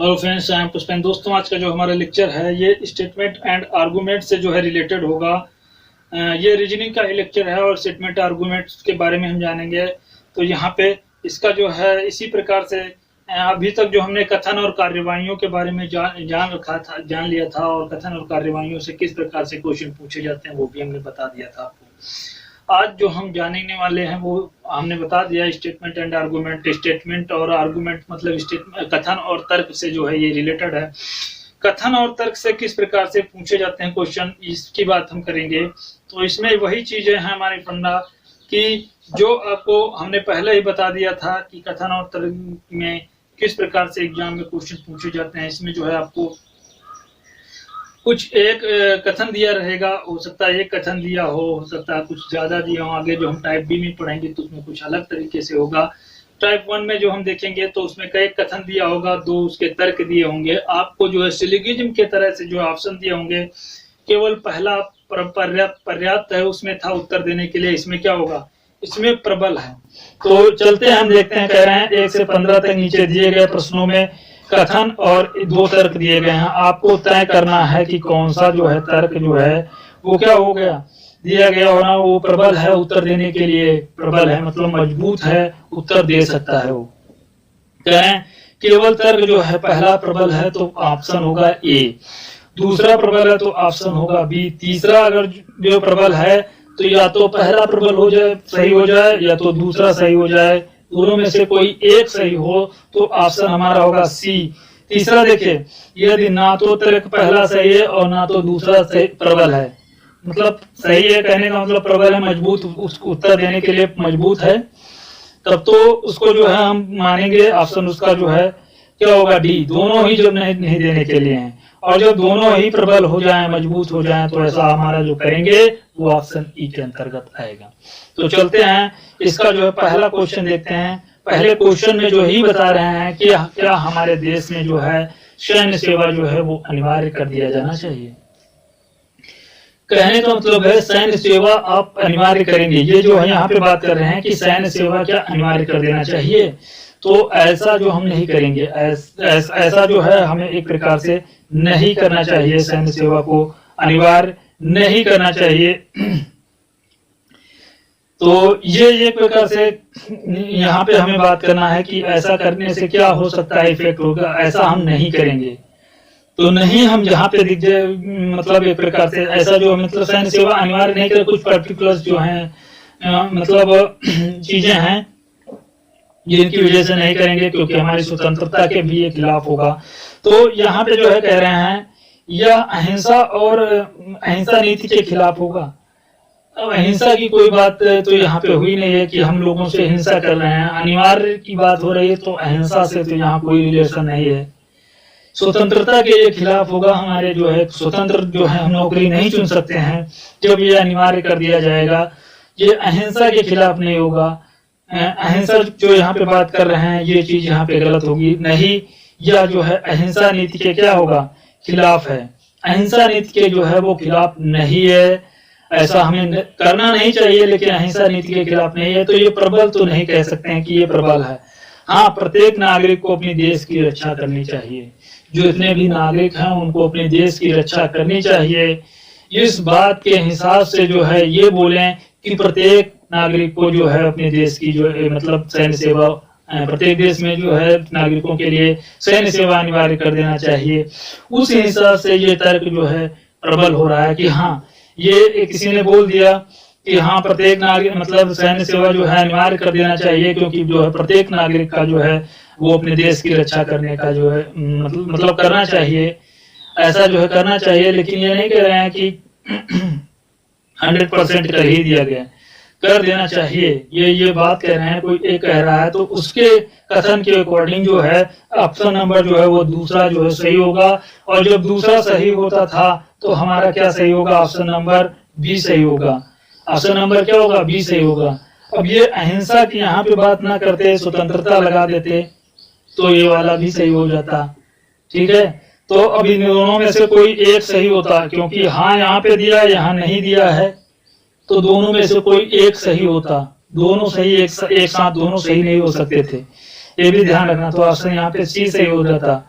Hello friends, I am Pushpendra. दोस्तों, आज का जो हमारा लेक्चर है ये स्टेटमेंट एंड आर्गुमेंट से जो है रिलेटेड होगा। ये रीजनिंग का ही लेक्चर है और स्टेटमेंट आर्गुमेंट के बारे में हम जानेंगे। तो यहाँ पे इसका जो है इसी प्रकार से अभी तक जो हमने कथन और कार्यवाहियों के बारे में जान लिया था, और कथन और कार्यवाहियों से किस प्रकार से क्वेश्चन पूछे जाते हैं वो भी हमने बता दिया था आपको। आज जो हम जानने वाले हैं वो हमने बता दिया स्टेटमेंट एंड आर्गुमेंट। स्टेटमेंट और आर्गुमेंट मतलब कथन और तर्क से जो है ये रिलेटेड है। कथन और तर्क से किस प्रकार से पूछे जाते हैं क्वेश्चन, इसकी बात हम करेंगे। तो इसमें वही चीजें हैं हमारी फंडा कि जो आपको हमने पहले ही बता दिया था कि कथन और तर्क में किस प्रकार से एग्जाम में क्वेश्चन पूछे जाते हैं। इसमें जो है आपको कुछ एक कथन दिया रहेगा, हो सकता है एक कथन दिया हो सकता है कुछ ज्यादा दिया हो। आगे जो हम टाइप बी में पढ़ेंगे तो उसमें कुछ अलग तरीके से होगा। टाइप 1 में जो हम देखेंगे तो उसमें कई कथन दिया होगा, 2 उसके तर्क दिए होंगे। आपको जो है सिलोगिज्म के तरह से जो ऑप्शन दिए होंगे, केवल पहला पर्याप्त है उसमें था उत्तर देने के लिए। इसमें क्या होगा, इसमें प्रबल है। तो चलते हैं, हम देखते हैं। कह रहे हैं 1 से 15 तक नीचे दिए गए प्रश्नों में कथन और 2 तर्क दिए गए हैं। आपको तय करना है कि कौन सा जो है तर्क जो है वो क्या हो गया, दिया गया होना वो प्रबल है, उत्तर देने के लिए प्रबल है, मतलब मजबूत है, उत्तर दे सकता है वो। कह रहे हैं केवल तर्क जो है पहला प्रबल है तो ऑप्शन होगा ए, दूसरा प्रबल है तो ऑप्शन होगा बी, तीसरा अगर जो प्रबल है तो या तो पहला प्रबल हो जाए सही हो जाए या तो दूसरा सही हो जाए। दोनों में से कोई एक सही हो तो ऑप्शन हमारा होगा सी। तीसरा देखिए, यदि ना तो तर्क पहला सही है और ना तो दूसरा सही प्रबल है, मतलब सही है कहने का मतलब प्रबल है, मजबूत, उसको उत्तर देने के लिए मजबूत है, तब तो उसको जो है हम मानेंगे ऑप्शन उसका जो है क्या होगा डी। दोनों ही जब नहीं देने के लिए हैं और जब दोनों ही प्रबल हो जाएं, मजबूत हो जाएं, तो ऐसा हमारा जो करेंगे वो ऑप्शन ई के अंतर्गत आएगा। तो चलते हैं, इसका जो है पहला क्वेश्चन देखते हैं। पहले क्वेश्चन में जो ही बता रहे हैं कि क्या हमारे देश में जो है सैन्य सेवा जो है वो अनिवार्य कर दिया जाना चाहिए। कहने का मतलब है सैन्य सेवा आप अनिवार्य करेंगे। ये जो है यहाँ पे बात कर रहे हैं कि सैन्य सेवा क्या अनिवार्य कर देना चाहिए। तो ऐसा जो हम नहीं करेंगे, ऐसा जो है हमें एक प्रकार से नहीं करना चाहिए, सैन्य सेवा को अनिवार्य नहीं करना चाहिए। तो ये एक प्रकार से यहाँ पे हमें बात करना है कि ऐसा करने से क्या हो सकता है, इफेक्ट होगा, ऐसा हम नहीं करेंगे। तो नहीं हम जहाँ पे दिख जाए, मतलब एक प्रकार से ऐसा जो मतलब सैन्य सेवा अनिवार्य नहीं करे, कुछ पर्टिकुलर जो है मतलब चीजें हैं जिनकी वजह से नहीं करेंगे क्योंकि हमारी स्वतंत्रता के भी ये खिलाफ होगा। तो यहाँ पे जो है कह रहे हैं यह अहिंसा और अहिंसा नीति के खिलाफ होगा। अब अहिंसा की कोई बात तो यहाँ पे हुई नहीं है कि हम लोगों से हिंसा कर रहे हैं, अनिवार्य की बात हो रही है, तो अहिंसा से तो यहाँ कोई रिलेशन नहीं है। स्वतंत्रता के ये खिलाफ होगा। हमारे जो है स्वतंत्र जो है हम नौकरी नहीं चुन सकते हैं, जब ये अनिवार्य कर दिया जाएगा। ये अहिंसा के खिलाफ नहीं होगा। अहिंसा जो यहाँ पे बात कर रहे हैं ये चीज यहाँ पे गलत होगी। नहीं, यह जो है अहिंसा नीति के क्या होगा, खिलाफ है। अहिंसा नीति के जो है वो खिलाफ नहीं है, ऐसा हमें करना नहीं चाहिए, लेकिन अहिंसा नीति के खिलाफ नहीं है। तो ये प्रबल तो नहीं कह सकते हैं कि ये प्रबल है। हाँ, प्रत्येक नागरिक को अपनी देश की रक्षा करनी चाहिए। जो इतने भी नागरिक हैं उनको अपने देश की रक्षा करनी चाहिए। इस बात के हिसाब से जो है ये बोलें कि प्रत्येक नागरिक को जो है अपने देश की जो है मतलब सैन्य सेवा, प्रत्येक देश में जो है नागरिकों के लिए सैन्य सेवा अनिवार्य कर देना चाहिए। उस हिसाब से ये तर्क जो है प्रबल हो रहा है कि हाँ, ये किसी ने बोल दिया कि हाँ प्रत्येक नागरिक मतलब सैन्य सेवा जो है अनिवार्य कर देना चाहिए, क्योंकि जो है प्रत्येक नागरिक का जो है वो अपने देश की रक्षा करने का जो है मतलब करना चाहिए, ऐसा जो है करना चाहिए। लेकिन ये नहीं कह रहे हैं कि 100% कर ही दिया गया, कर देना चाहिए, ये बात कह रहे हैं। कोई एक कह रहा है तो उसके कथन के अकॉर्डिंग जो है ऑप्शन नंबर जो है वो दूसरा जो है सही होगा। और जब दूसरा सही होता था तो हमारा क्या सही होगा, ऑप्शन नंबर बी सही होगा। ऑप्शन नंबर क्या होगा, बी सही होगा। अब ये अहिंसा की यहाँ पे बात ना करते, स्वतंत्रता लगा देते तो ये वाला भी सही हो जाता। ठीक है, तो अब इन दोनों में से कोई एक सही होता, क्योंकि हाँ यहाँ पे दिया यहाँ नहीं दिया है, तो दोनों में से कोई एक सही होता। दोनों सही एक साथ दोनों सही नहीं हो सकते थे, ये भी ध्यान रखना। तो ऑप्शन यहाँ पे सी सही हो जाता।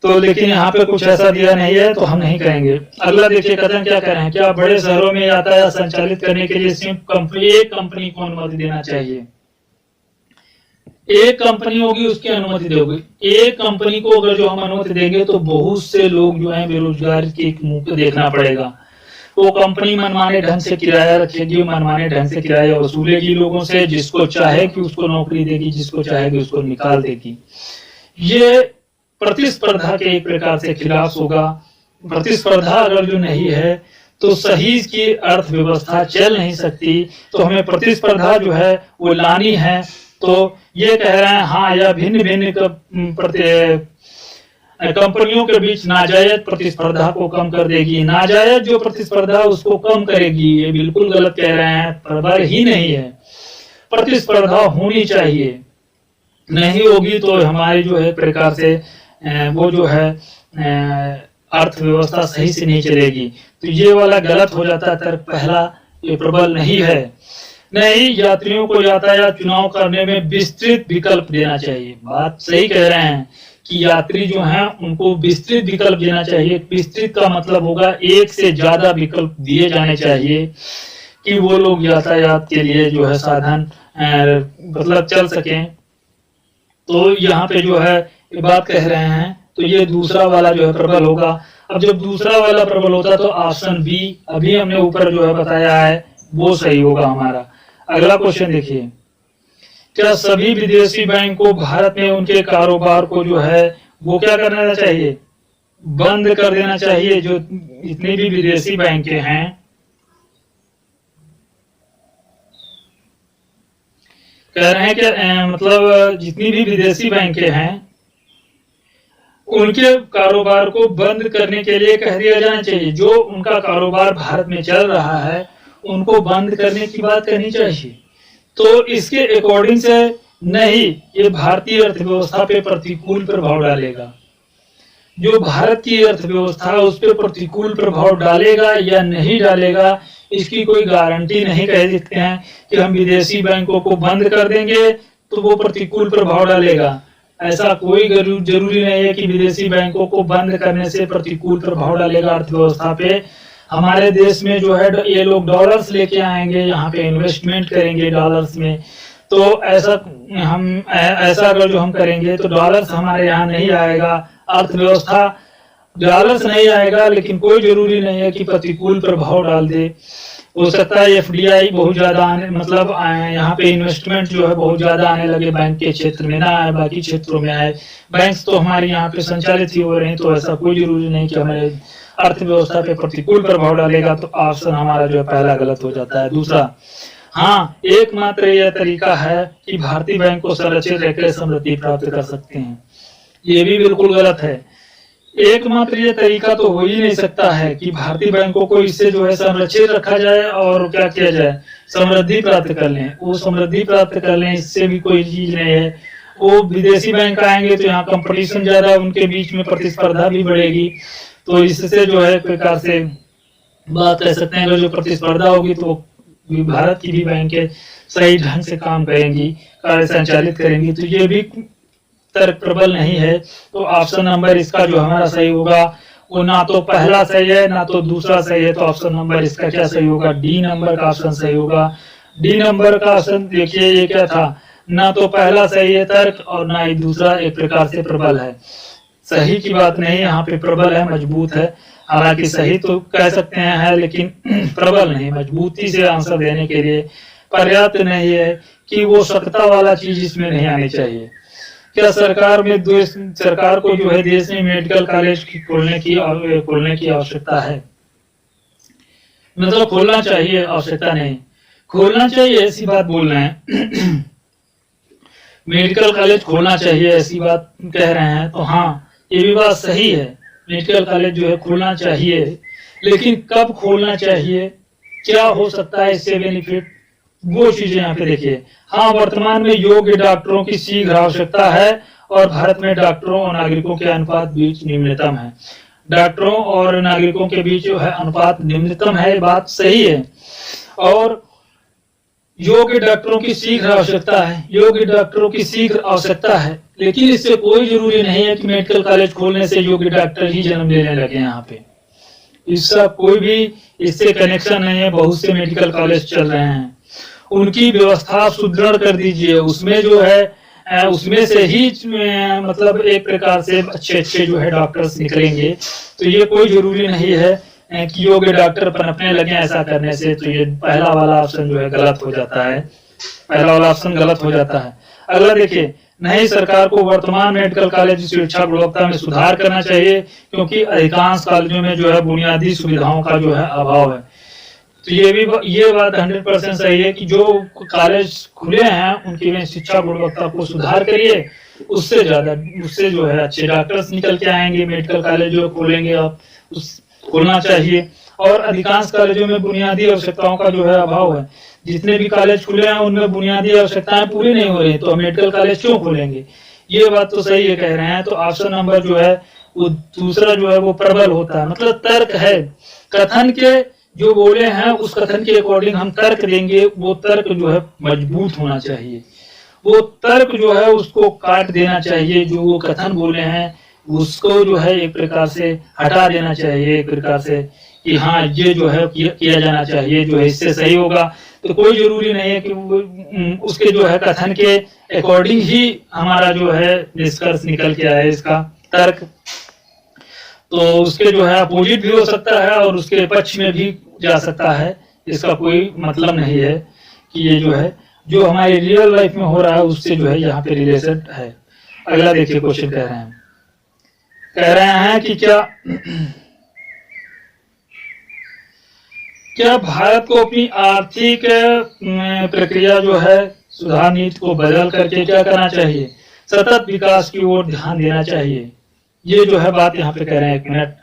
तो लेकिन यहाँ पे कुछ ऐसा दिया नहीं है, तो हम नहीं कहेंगे। अगला देखिए कथन क्या कह रहे हैं, क्या बड़े शहरों में यातायात संचालित करने के लिए सिर्फ एक कंपनी को अनुमति देना चाहिए? एक कंपनी होगी उसकी अनुमति दोगे। एक कंपनी को अगर जो हम अनुमति देंगे तो बहुत से लोग जो है बेरोजगार के मुंह पे देखना पड़ेगा। वो कंपनी मनमाने ढंग से किराया रखेगी, मनमाने ढंग से किराया वसूलेगी लोगों से, जिसको चाहे कि उसको नौकरी देगी, जिसको चाहेगी उसको निकाल देगी। ये प्रतिस्पर्धा के एक प्रकार से खिलाफ होगा। प्रतिस्पर्धा अगर जो नहीं है तो सही की अर्थव्यवस्था चल नहीं सकती। तो हमें प्रतिस्पर्धा जो है वो लानी है। तो ये कह रहे हैं हाँ, यह भिन्न भिन्न कंपनियों के बीच नाजायज प्रतिस्पर्धा को कम कर देगी। नाजायज जो प्रतिस्पर्धा उसको कम करेगी, ये बिल्कुल गलत कह रहे हैं। प्रबल ही नहीं है, प्रतिस्पर्धा होनी चाहिए। नहीं होगी तो हमारी जो है प्रकार से वो जो है अर्थव्यवस्था सही से नहीं चलेगी। तो ये वाला गलत हो जाता है तर्क पहला, ये प्रबल नहीं है। नहीं, यात्रियों को यातायात चुनाव करने में विस्तृत विकल्प देना चाहिए। बात सही कह रहे हैं कि यात्री जो हैं उनको विस्तृत विकल्प देना चाहिए। विस्तृत का मतलब होगा एक से ज्यादा विकल्प दिए जाने चाहिए कि वो लोग यातायात के लिए जो है साधन मतलब चल सकें। तो यहाँ पे जो है ये बात कह रहे हैं, तो ये दूसरा वाला जो है प्रबल होगा। अब जब दूसरा वाला प्रबल होता तो ऑप्शन बी अभी हमने ऊपर जो है बताया है वो सही होगा हमारा। अगला क्वेश्चन देखिए, क्या सभी विदेशी बैंक को भारत में उनके कारोबार को जो है वो क्या करना चाहिए? बंद कर देना चाहिए। जो जितने भी विदेशी बैंकें हैं, कह रहे हैं कि मतलब जितनी भी विदेशी बैंकें हैं उनके कारोबार को बंद करने के लिए कह दिया जाना चाहिए। जो उनका कारोबार भारत में चल रहा है उनको बंद करने की बात करनी चाहिए। तो इसके अकॉर्डिंग से नहीं, ये भारतीय अर्थव्यवस्था पे प्रतिकूल प्रभाव डालेगा। जो भारत की अर्थव्यवस्था है उस पर प्रतिकूल प्रभाव डालेगा या नहीं डालेगा, इसकी कोई गारंटी नहीं कह सकते हैं कि हम विदेशी बैंकों को बंद कर देंगे तो वो प्रतिकूल प्रभाव डालेगा। ऐसा कोई जरूरी नहीं है कि विदेशी बैंकों को बंद करने से प्रतिकूल प्रभाव डालेगा अर्थव्यवस्था पे। हमारे देश में जो है ये लोग डॉलर्स लेके आएंगे, यहाँ पे इन्वेस्टमेंट करेंगे डॉलर्स में। तो ऐसा अगर जो हम करेंगे तो डॉलर्स हमारे यहाँ नहीं आएगा, अर्थव्यवस्था डॉलर्स नहीं आएगा। लेकिन कोई जरूरी नहीं है कि प्रतिकूल प्रभाव डाल दे। हो सकता है एफडीआई बहुत ज्यादा आने, मतलब यहाँ पे इन्वेस्टमेंट जो है बहुत ज्यादा आने लगे, बैंक के क्षेत्र में ना आए, बाकी क्षेत्रों में आए। बैंक्स तो हमारे यहाँ पे संचालित ही हो रहे हैं, तो ऐसा कोई जरूरी नहीं कि हमारे अर्थव्यवस्था पे प्रतिकूल प्रभाव डालेगा। तो ऑप्शन हमारा जो है पहला गलत हो जाता है। दूसरा, हाँ, एकमात्र यह तरीका है कि भारतीय बैंक को संरक्षित रहकर समृद्धि प्राप्त कर सकते हैं, ये भी बिल्कुल गलत है। एकमात्र ये तरीका तो हो ही नहीं सकता है कि भारतीय बैंकों को इससे जो है संरक्षित रखा जाए और क्या किया जाए, समृद्धि प्राप्त कर लें। वो समृद्धि प्राप्त कर लें, इससे भी कोई चीज नहीं है। वो विदेशी बैंक आएंगे तो यहाँ कंपटीशन ज्यादा, उनके बीच में प्रतिस्पर्धा भी बढ़ेगी। तो इससे जो है प्रकार से बात कह सकते हैं, अगर जो प्रतिस्पर्धा होगी तो भारत की भी बैंकें सही ढंग से काम करेंगी, कार्य संचालित करेंगी। तो ये भी तर्क प्रबल नहीं है। तो ऑप्शन नंबर इसका जो हमारा सही होगा वो ना तो पहला सही है ना तो दूसरा सही है। तो ऑप्शन नंबर इसका क्या सही होगा? डी नंबर का ऑप्शन सही होगा। डी नंबर का ऑप्शन देखिए ये क्या था, ना तो पहला सही है तर्क और ना ही दूसरा एक प्रकार से प्रबल है। सही की बात नहीं, यहाँ पे प्रबल है, मजबूत है। हालांकि सही तो कह सकते हैं है, लेकिन प्रबल नहीं, मजबूती से आंसर देने के लिए पर्याप्त नहीं है कि वो सत्ता वाला चीज इसमें नहीं आनी चाहिए। क्या सरकार को जो है देश में मेडिकल कॉलेज खोलने की आवश्यकता है? मतलब खोलना चाहिए, आवश्यकता नहीं, खोलना चाहिए, ऐसी बात बोल रहे हैं। मेडिकल कॉलेज खोलना चाहिए ऐसी बात कह रहे हैं, तो हाँ ये भी बात सही है, मेडिकल कॉलेज जो है खोलना चाहिए। लेकिन कब खोलना चाहिए, क्या हो सकता है इससे बेनिफिट, वो चीजें यहाँ पे देखिए। हाँ, वर्तमान में योग्य डॉक्टरों की शीघ्र आवश्यकता है और भारत में डॉक्टरों और नागरिकों के अनुपात बीच निम्नतम है। डॉक्टरों और नागरिकों के बीच जो है अनुपात निम्नतम है, बात सही है। और योग्य डॉक्टरों की शीघ्र आवश्यकता है, योग्य डॉक्टरों की शीघ्र आवश्यकता है, लेकिन इससे कोई जरूरी नहीं है कि मेडिकल कॉलेज खोलने से योग्य डॉक्टर ही जन्म लेने लगे यहाँ पे। इसका कोई भी इससे कनेक्शन नहीं है। बहुत से मेडिकल कॉलेज चल रहे हैं, उनकी व्यवस्था सुदृढ़ कर दीजिए, उसमें जो है उसमें से ही मतलब एक प्रकार से अच्छे अच्छे जो है डॉक्टर्स निकलेंगे। तो ये कोई जरूरी नहीं है कि योग्य डॉक्टर पनपने लगे ऐसा करने से। तो ये पहला वाला ऑप्शन जो है गलत हो जाता है, पहला वाला ऑप्शन गलत हो जाता है। अगला देखिए, नहीं, सरकार को वर्तमान मेडिकल कॉलेज की शिक्षा गुणवत्ता में सुधार करना चाहिए, क्योंकि अधिकांश कॉलेजों में जो है बुनियादी सुविधाओं का जो है अभाव है। तो ये बात 100% सही है कि जो कॉलेज खुले हैं उनकी में शिक्षा गुणवत्ता को सुधार करिए, उससे जो है अच्छे डॉक्टर्स निकल के आएंगे। मेडिकल कॉलेज जो खोलेंगे आप खोलना चाहिए। और अधिकांश कॉलेजों में बुनियादी आवश्यकताओं का जो है अभाव है। जितने भी कॉलेज खुले हैं उनमें बुनियादी आवश्यकताएं पूरी नहीं हो रही, तो हम मेडिकल कॉलेज क्यों खोलेंगे? ये बात तो सही है, कह रहे हैं। तो ऑप्शन नंबर जो है वो दूसरा जो है वो प्रबल होता है, मतलब तर्क है। कथन के जो बोले हैं उस कथन के अकॉर्डिंग हम तर्क देंगे, वो तर्क जो है मजबूत होना चाहिए। वो तर्क जो है उसको काट देना चाहिए, जो वो कथन बोले हैं उसको जो है एक प्रकार से हटा देना चाहिए, एक प्रकार से कि हाँ ये जो है किया जाना चाहिए, जो है इससे सही होगा। तो कोई जरूरी नहीं है कि उसके जो है कथन के अकॉर्डिंग ही हमारा जो है निष्कर्ष निकल के आए इसका तर्क। तो उसके जो है अपोजिट भी हो सकता है और उसके पक्ष में भी जा सकता है। इसका कोई मतलब नहीं है कि ये जो है जो हमारी रियल लाइफ में हो रहा है उससे जो है यहाँ पे रिलेटेड है। अगला देखिए क्वेश्चन कह रहे हैं कि क्या भारत को अपनी आर्थिक प्रक्रिया जो है सुधार नीति को बदल करके क्या करना चाहिए? सतत विकास की ओर ध्यान देना चाहिए। ये जो है बात यहाँ पे कह रहे हैं, एक मिनट।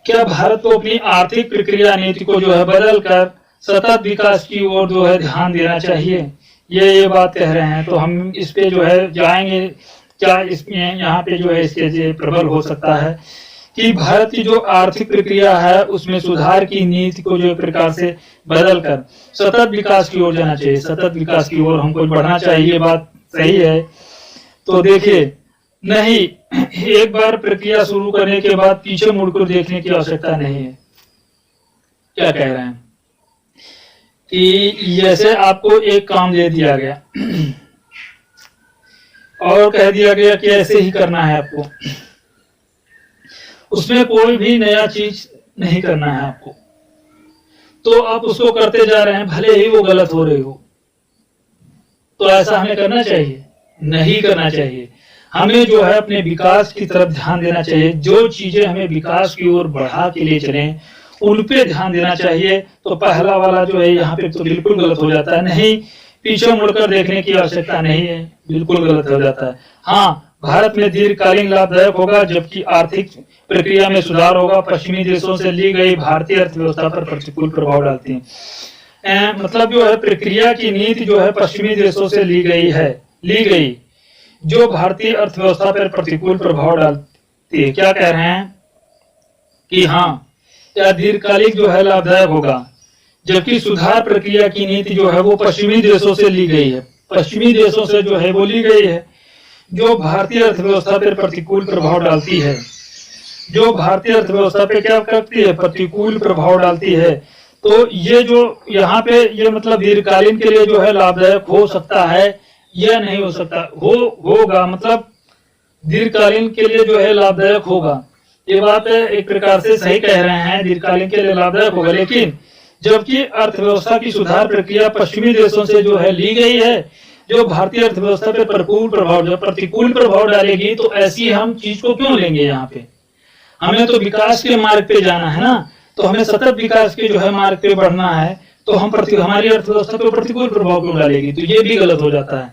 क्या भारत को अपनी आर्थिक प्रक्रिया नीति को जो है बदल कर सतत विकास की ओर जो है ध्यान देना चाहिए? ये बात कह रहे हैं। तो हम इस पे जो है जाएंगे, क्या इसमें यहाँ पे जो है इसके जो प्रबल हो सकता है कि भारत की जो आर्थिक प्रक्रिया है उसमें सुधार की नीति को जो प्रकार से बदल कर सतत विकास की ओर जाना चाहिए, सतत विकास की ओर हमको बढ़ना चाहिए। बात सही है। तो देखिए, नहीं, एक बार प्रक्रिया शुरू करने के बाद पीछे मुड़कर देखने की आवश्यकता नहीं है। क्या कह रहे हैं कि जैसे आपको एक काम दे दिया गया और कह दिया गया कि ऐसे ही करना है आपको, उसमें कोई भी नया चीज नहीं करना है आपको, तो आप उसको करते जा रहे हैं, भले ही वो गलत हो रही हो। तो ऐसा हमें करना चाहिए? नहीं करना चाहिए। हमें जो है अपने विकास की तरफ ध्यान देना चाहिए। जो चीजें हमें विकास की ओर बढ़ा के लिए चले उन पे ध्यान देना चाहिए। तो पहला वाला जो है यहाँ पे तो बिल्कुल गलत हो जाता है। नहीं, पीछे मुड़कर देखने की आवश्यकता नहीं है, बिल्कुल गलत हो जाता है। हाँ, भारत में दीर्घकालीन लाभदायक होगा, जबकि आर्थिक प्रक्रिया में सुधार होगा। पश्चिमी देशों से ली गई भारतीय अर्थव्यवस्था पर प्रतिकूल प्रभाव डालती है। मतलब जो है प्रक्रिया की नीति जो है पश्चिमी देशों से ली गई जो भारतीय अर्थव्यवस्था पर प्रतिकूल प्रभाव डालती है। क्या कह रहे हैं कि हाँ, क्या दीर्घकालिक जो है लाभदायक होगा, जबकि सुधार प्रक्रिया की नीति जो है वो पश्चिमी देशों से ली गई है। पश्चिमी देशों से जो है वो ली गई है जो भारतीय अर्थव्यवस्था पर प्रतिकूल प्रभाव डालती है, जो भारतीय अर्थव्यवस्था पे क्या करती है? प्रतिकूल प्रभाव डालती है। तो ये जो यहाँ पे ये मतलब दीर्घकालीन के लिए जो है लाभदायक हो सकता है या नहीं हो सकता? होगा, मतलब दीर्घकालीन के लिए जो है लाभदायक होगा। ये बात एक प्रकार से सही कह रहे हैं, दीर्घकालीन के लिए लाभदायक होगा। लेकिन जबकि अर्थव्यवस्था की सुधार प्रक्रिया पश्चिमी देशों से जो है ली गई है, जो भारतीय अर्थव्यवस्था पे प्रतिकूल प्रभाव डालेगी, तो ऐसी हम चीज को क्यों लेंगे? यहाँ पे हमें तो विकास के मार्ग पे जाना है ना, तो हमें सतत विकास के जो है मार्ग पे बढ़ना है। तो हम हमारी अर्थव्यवस्था पे प्रतिकूल प्रभाव क्यों डालेगी? तो ये भी गलत हो जाता है।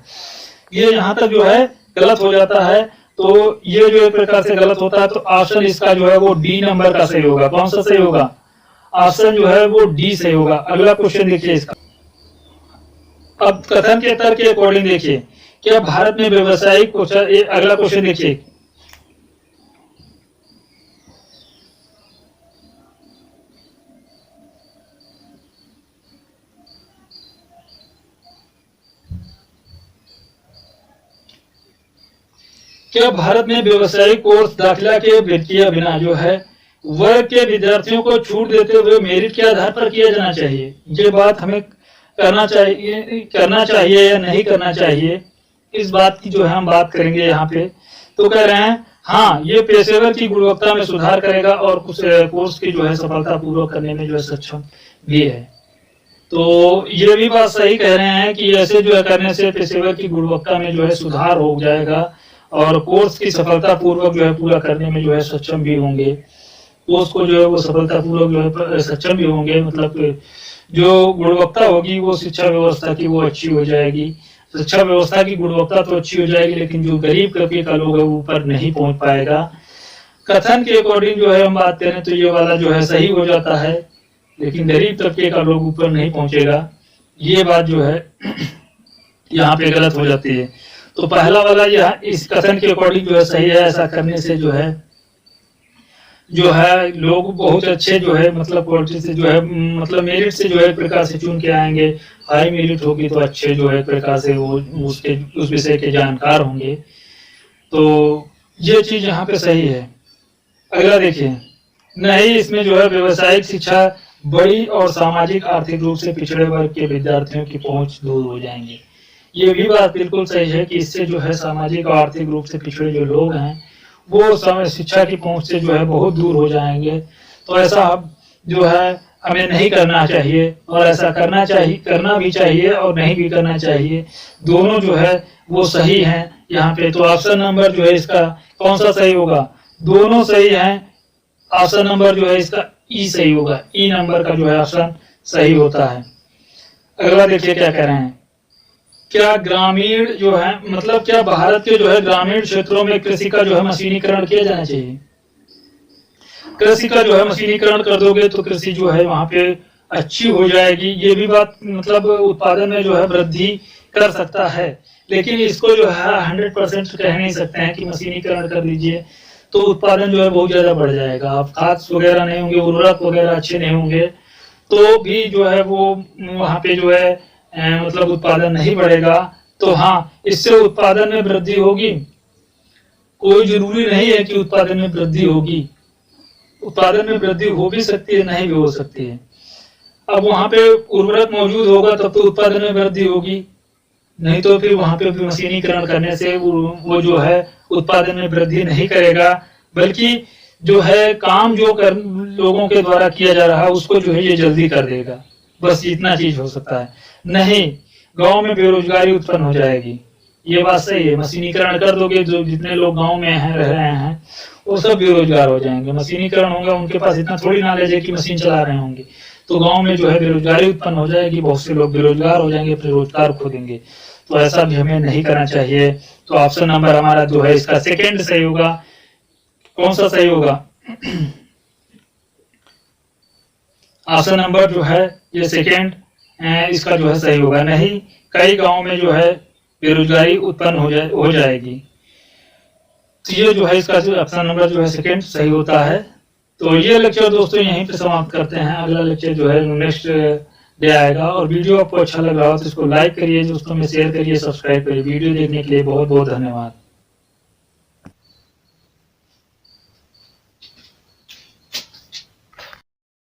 ये यहाँ तक जो है गलत हो जाता है। तो ये जो एक प्रकार से गलत होता है। तो ऑप्शन इसका जो है वो डी नंबर का सही होगा। कौन सा सही होगा? ऑप्शन जो है वो डी सही होगा। अगला क्वेश्चन देखिए इसका। अब कथन के तर्क के अकॉर्डिंग देखिए, क्या भारत में व्यवसायिक, अगला क्वेश्चन देखिए, क्या भारत में व्यवसायिक, अगला क्वेश्चन देखिए, क्या भारत में व्यवसायिक, व्यवसायिक, व्यवसायिक, व्यवसायिक, व्यवसायिक, व्यवसायिक, व्यवसायिक, व्यवसायिक, व्यवसायिक, व्यवसायिक, व्यवसायिक, व्यवसायिक, क्या भारत में व्यवसायिक कोर्स दाखिला के किए बिना जो है वर्ग के विद्यार्थियों को छूट देते हुए मेरिट के आधार पर किया जाना चाहिए? ये बात हमें करना चाहिए या नहीं करना चाहिए, इस बात की जो है हम बात करेंगे यहाँ पे। तो कह रहे हैं हाँ, ये पेशेवर की गुणवत्ता में सुधार करेगा और कुछ कोर्स की जो है सफलता पूर्वक करने में जो है सक्षम भी है। तो ये भी बात सही कह रहे हैं कि ऐसे जो है करने से पेशेवर की गुणवत्ता में जो है सुधार हो जाएगा और कोर्स की सफलता पूर्वक जो है पूरा करने में जो है सक्षम भी होंगे। कोर्स को जो है वो सफलता पूर्वक जो है सक्षम भी होंगे, मतलब जो गुणवत्ता होगी वो शिक्षा व्यवस्था की वो अच्छी हो जाएगी। शिक्षा व्यवस्था की गुणवत्ता तो अच्छी हो जाएगी, लेकिन जो गरीब तबके का लोग है वो ऊपर नहीं पहुंच पाएगा। कथन के अकॉर्डिंग जो है हम बात करें तो ये वाला जो है सही हो जाता है, लेकिन गरीब तबके का लोग ऊपर नहीं पहुंचेगा, ये बात जो है यहाँ पे गलत हो जाती है। तो पहला वाला यह इस कथन के अकॉर्डिंग जो है सही है। ऐसा करने से जो है लोग बहुत अच्छे जो है मतलब क्वालिटी से जो है मतलब मेरिट से जो है प्रकार से चुन के आएंगे। हाई मेरिट होगी तो अच्छे जो है प्रकार से वो उस विषय के जानकार होंगे। तो ये चीज यहाँ पे सही है। अगला देखिए, नहीं इसमें जो है व्यवसायिक शिक्षा बड़ी और सामाजिक आर्थिक रूप से पिछड़े वर्ग के विद्यार्थियों की पहुंच दूर हो जाएंगे। ये भी बात बिल्कुल सही है कि इससे जो है सामाजिक और आर्थिक रूप से पिछड़े जो लोग हैं वो शिक्षा की पहुंच से जो है बहुत दूर हो जाएंगे। तो ऐसा जो है हमें नहीं करना चाहिए, और ऐसा करना भी चाहिए और नहीं भी करना चाहिए। दोनों जो है वो सही हैं यहाँ पे। तो ऑप्शन नंबर जो है इसका कौन सा सही होगा? दोनों सही हैं। ऑप्शन नंबर जो है इसका ई सही होगा। ई नंबर का जो है ऑप्शन सही होता है। अगला देखिए क्या कह रहे हैं, क्या ग्रामीण जो है मतलब क्या भारत के जो है ग्रामीण क्षेत्रों में कृषि का जो है मशीनीकरण किया जाना चाहिए? कृषि का जो है मशीनीकरण कर दोगे तो कृषि जो है वहां पे अच्छी हो जाएगी। ये भी बात मतलब उत्पादन में जो है वृद्धि कर सकता है, लेकिन इसको जो है 100% कह नहीं सकते हैं कि मशीनीकरण कर दीजिए तो उत्पादन जो है बहुत ज्यादा बढ़ जाएगा। अब खाद वगैरह नहीं होंगे, उर्वरक वगैरह अच्छे नहीं होंगे तो भी जो है वो वहां पे जो है मतलब उत्पादन नहीं बढ़ेगा। तो हाँ, इससे उत्पादन में वृद्धि होगी। कोई जरूरी नहीं है कि उत्पादन में वृद्धि होगी, उत्पादन में वृद्धि हो भी सकती है, नहीं भी हो सकती है। अब वहां पे उर्वरक मौजूद होगा तब तो उत्पादन में वृद्धि होगी, नहीं तो फिर वहां पे मशीनीकरण करने से वो जो है उत्पादन में वृद्धि नहीं करेगा, बल्कि जो है काम जो लोगों के द्वारा किया जा रहा है उसको जो है ये जल्दी कर देगा। बस इतना चीज हो सकता है। नहीं, गांव में बेरोजगारी उत्पन्न हो जाएगी। ये बात सही है। मशीनीकरण कर दोगे, जो जितने लोग गांव में रह रहे हैं वो सब बेरोजगार हो जाएंगे। मशीनीकरण होगा, उनके पास इतना थोड़ी नॉलेज है कि मशीन चला रहे होंगे, तो गांव में जो है बेरोजगारी उत्पन्न हो जाएगी। बहुत से लोग बेरोजगार हो जाएंगे, फिर रोजगार खो देंगे। तो ऐसा भी हमें नहीं करना चाहिए। तो ऑप्शन नंबर हमारा जो है इसका सेकेंड सही होगा। कौन सा सही होगा? ऑप्शन नंबर जो है ये सेकेंड इसका जो है सही होगा। नहीं, कई गांव में जो है बेरोजगारी उत्पन्न हो जाएगी। तो ये जो है इसका ऑप्शन नंबर जो है सेकेंड सही होता है। तो ये लेक्चर दोस्तों यहीं पे समाप्त करते हैं। अगला लेक्चर जो है नेक्स्ट डे आएगा। और वीडियो आपको अच्छा लग रहा हो तो इसको लाइक करिए, दोस्तों में शेयर करिए, सब्सक्राइब करिए। वीडियो देखने के लिए बहुत बहुत धन्यवाद।